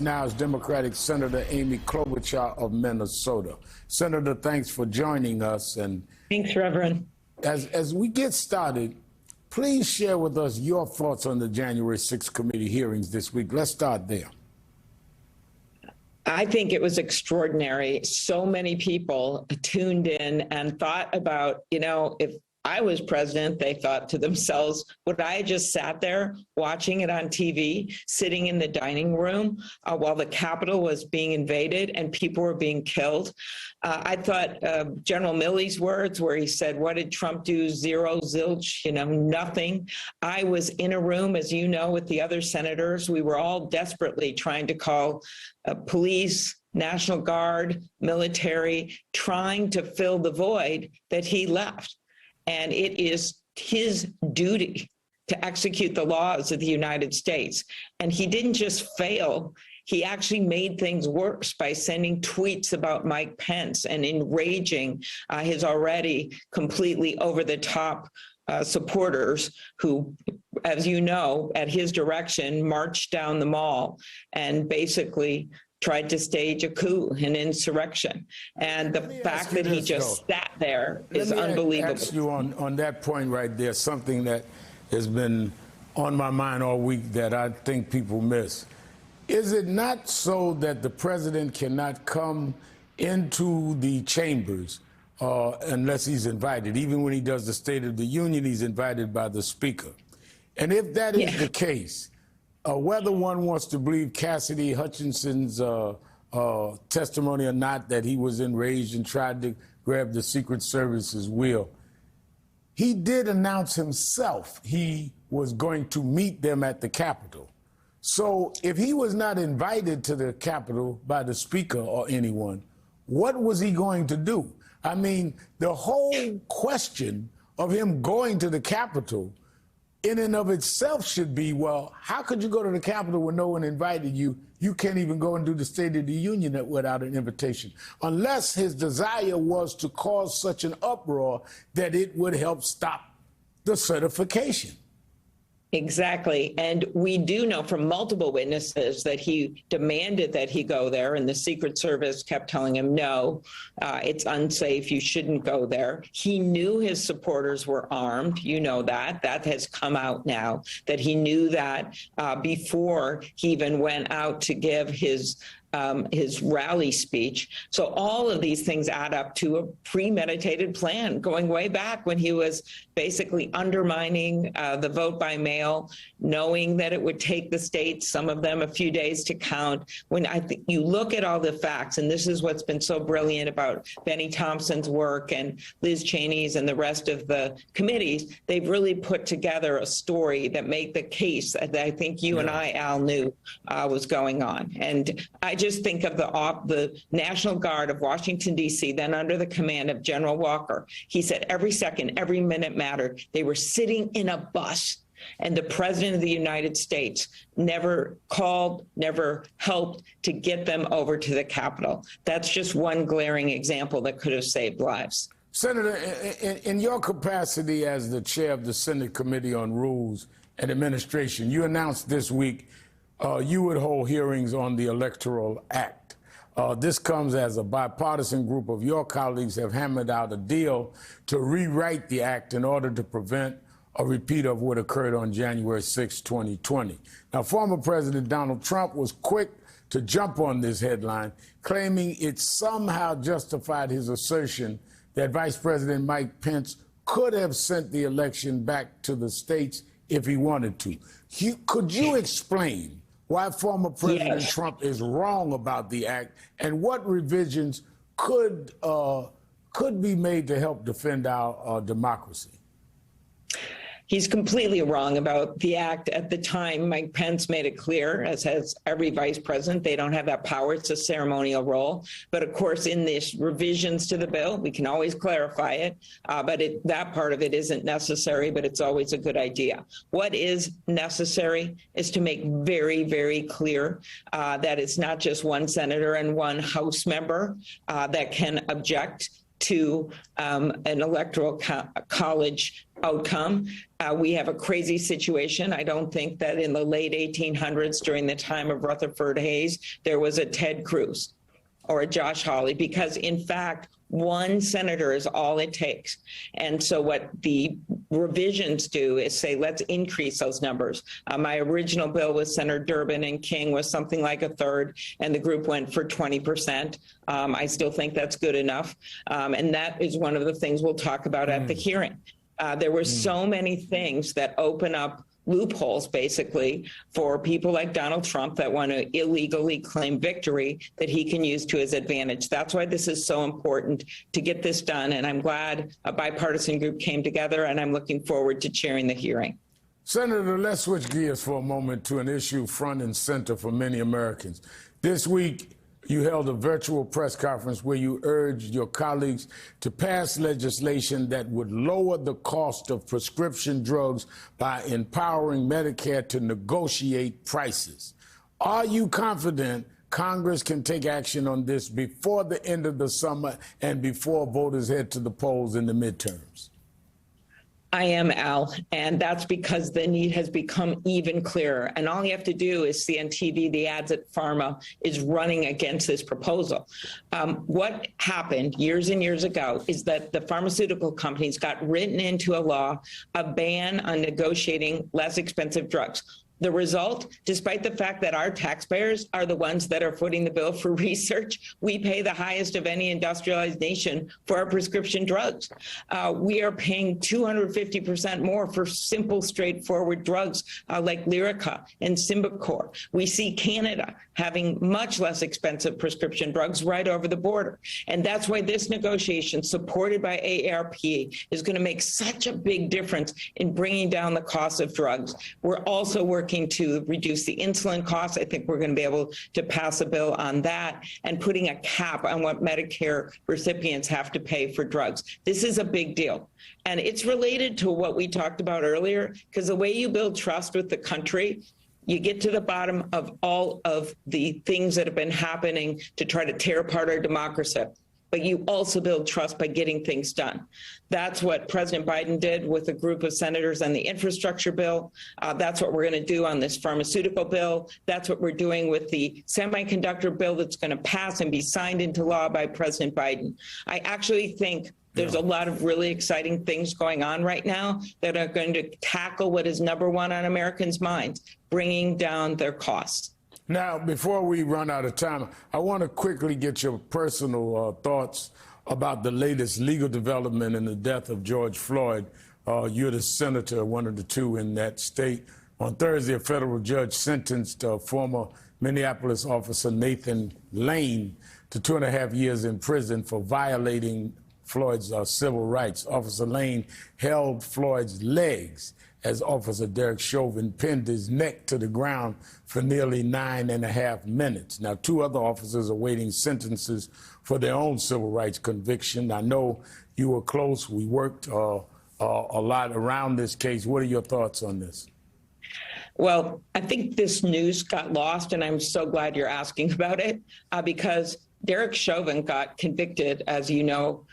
Now is Democratic Senator Amy Klobuchar of Minnesota. Senator, thanks for joining us. And thanks, Reverend. As we get started, please share with us your thoughts on the January 6th committee hearings this week. Let's start there. I think it was extraordinary. So many people tuned in and thought about, if I was president, they thought to themselves, would I have just sat there watching it on TV, sitting in the dining room while the Capitol was being invaded and people were being killed? I thought General Milley's words where he said, what did Trump do? Zero, zilch, nothing. I was in a room, as you know, with the other senators. We were all desperately trying to call police, National Guard, military, trying to fill the void that he left. And it is his duty to execute the laws of the United States. And he didn't just fail, he actually made things worse by sending tweets about Mike Pence and enraging his already completely over-the-top supporters who, as you know, at his direction, marched down the mall and basically tried to stage a coup, an insurrection. And the fact that he just sat there is unbelievable. Let me ask you on that point right there, something that has been on my mind all week that I think people miss. Is it not so that the president cannot come into the chambers unless he's invited? Even when he does the State of the Union, he's invited by the Speaker. And if that is the case, whether one wants to believe Cassidy Hutchinson's testimony or not, that he was enraged and tried to grab the Secret Service's wheel, he did announce himself he was going to meet them at the Capitol. So if he was not invited to the Capitol by the Speaker or anyone, what was he going to do? I mean, the whole question of him going to the Capitol in and of itself should be, well, how could you go to the Capitol when no one invited you? You can't even go and do the State of the Union without an invitation, unless his desire was to cause such an uproar that it would help stop the certification. Exactly. And we do know from multiple witnesses that he demanded that he go there, and the Secret Service kept telling him, no, it's unsafe. You shouldn't go there. He knew his supporters were armed. You know that. That has come out now, that he knew that before he even went out to give his rally speech. So all of these things add up to a premeditated plan going way back when he was basically undermining the vote by mail, knowing that it would take the states, some of them a few days to count. When I think you look at all the facts, and this is what's been so brilliant about Benny Thompson's work and Liz Cheney's and the rest of the committees, they've really put together a story that made the case that I think you and I, Al, knew was going on. And I just think of the National Guard of Washington, D.C., then under the command of General Walker. He said every second, every minute mattered. They were sitting in a bus, and the President of the United States never called, never helped to get them over to the Capitol. That's just one glaring example that could have saved lives. Senator, in your capacity as the chair of the Senate Committee on Rules and Administration, you announced this week you would hold hearings on the Electoral Act. This comes as a bipartisan group of your colleagues have hammered out a deal to rewrite the act in order to prevent a repeat of what occurred on January 6, 2020. Now, former President Donald Trump was quick to jump on this headline, claiming it somehow justified his assertion that Vice President Mike Pence could have sent the election back to the states if he wanted to. Could you explain why former President Trump is wrong about the act and what revisions could be made to help defend our democracy? He's completely wrong about the act. At the time, Mike Pence made it clear, as has every vice president, they don't have that power. It's a ceremonial role. But of course, in these revisions to the bill, we can always clarify it. But that part of it isn't necessary, but it's always a good idea. What is necessary is to make very, very clear that it's not just one senator and one House member that can object to an electoral college outcome. We have a crazy situation. I don't think that in the late 1800s, during the time of Rutherford Hayes, there was a Ted Cruz or a Josh Hawley, because in fact, one senator is all it takes. And so what the revisions do is say, let's increase those numbers. My original bill with Senator Durbin and King was something like a third, and the group went for 20%. I still think that's good enough. And that is one of the things we'll talk about at the hearing. There were so many things that open up loopholes, basically, for people like Donald Trump that want to illegally claim victory that he can use to his advantage. That's why this is so important to get this done. And I'm glad a bipartisan group came together, and I'm looking forward to chairing the hearing. Senator, let's switch gears for a moment to an issue front and center for many Americans. This week, you held a virtual press conference where you urged your colleagues to pass legislation that would lower the cost of prescription drugs by empowering Medicare to negotiate prices. Are you confident Congress can take action on this before the end of the summer and before voters head to the polls in the midterms? I am, Al, and that's because the need has become even clearer. And all you have to do is see on TV the ads at Pharma is running against this proposal. What happened years and years ago is that the pharmaceutical companies got written into a law, a ban on negotiating less expensive drugs. The result, despite the fact that our taxpayers are the ones that are footing the bill for research, we pay the highest of any industrialized nation for our prescription drugs. We are paying 250% more for simple, straightforward drugs like Lyrica and Symbicort. We see Canada having much less expensive prescription drugs right over the border. And that's why this negotiation, supported by AARP, is going to make such a big difference in bringing down the cost of drugs. We're also working to reduce the insulin costs. I think we're going to be able to pass a bill on that, and putting a cap on what Medicare recipients have to pay for drugs. This is a big deal. And it's related to what we talked about earlier, because the way you build trust with the country, you get to the bottom of all of the things that have been happening to try to tear apart our democracy. But you also build trust by getting things done. That's what President Biden did with a group of senators on the infrastructure bill. That's what we're going to do on this pharmaceutical bill. That's what we're doing with the semiconductor bill that's going to pass and be signed into law by President Biden. I actually think there's a lot of really exciting things going on right now that are going to tackle what is number one on Americans' minds, bringing down their costs. Now, before we run out of time, I want to quickly get your personal thoughts about the latest legal development in the death of George Floyd. You're the senator, one of the two in that state. On Thursday, a federal judge sentenced former Minneapolis officer Nathan Lane to 2.5 years in prison for violating Floyd's civil rights. Officer Lane held Floyd's legs as Officer Derek Chauvin pinned his neck to the ground for nearly 9.5 minutes. Now, 2 other officers are waiting sentences for their own civil rights conviction. I know you were close. We worked a lot around this case. What are your thoughts on this? Well, I think this news got lost, and I'm so glad you're asking about it, because Derek Chauvin got convicted, as you know,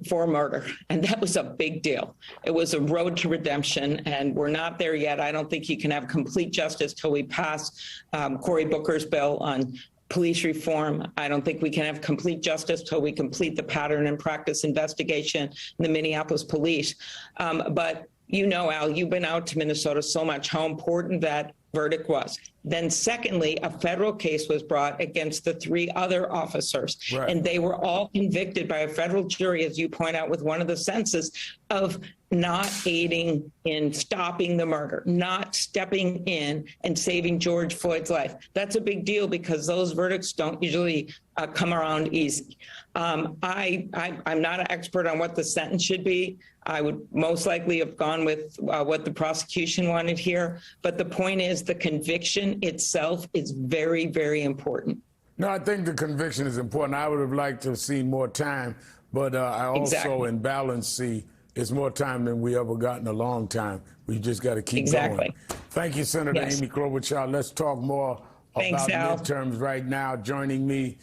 for murder. And that was a big deal. It was a road to redemption, and we're not there yet. I don't think you can have complete justice till we pass Cory Booker's bill on police reform. I don't think we can have complete justice till we complete the pattern and practice investigation in the Minneapolis police. But you know, Al, you've been out to Minnesota so much, how important that verdict was. Then secondly, a federal case was brought against the 3 other officers, right, and they were all convicted by a federal jury, as you point out with one of the sentences, of not aiding in stopping the murder, not stepping in and saving George Floyd's life. That's a big deal because those verdicts don't usually come around easy. I'm not an expert on what the sentence should be. I would most likely have gone with what the prosecution wanted here. But the point is, the conviction itself is very, very important. No, I think the conviction is important. I would have liked to have seen more time, but I also, in balance, see it's more time than we ever got in a long time. We just got to keep going. Thank you, Senator Amy Klobuchar. Let's talk more about midterms right now. Joining me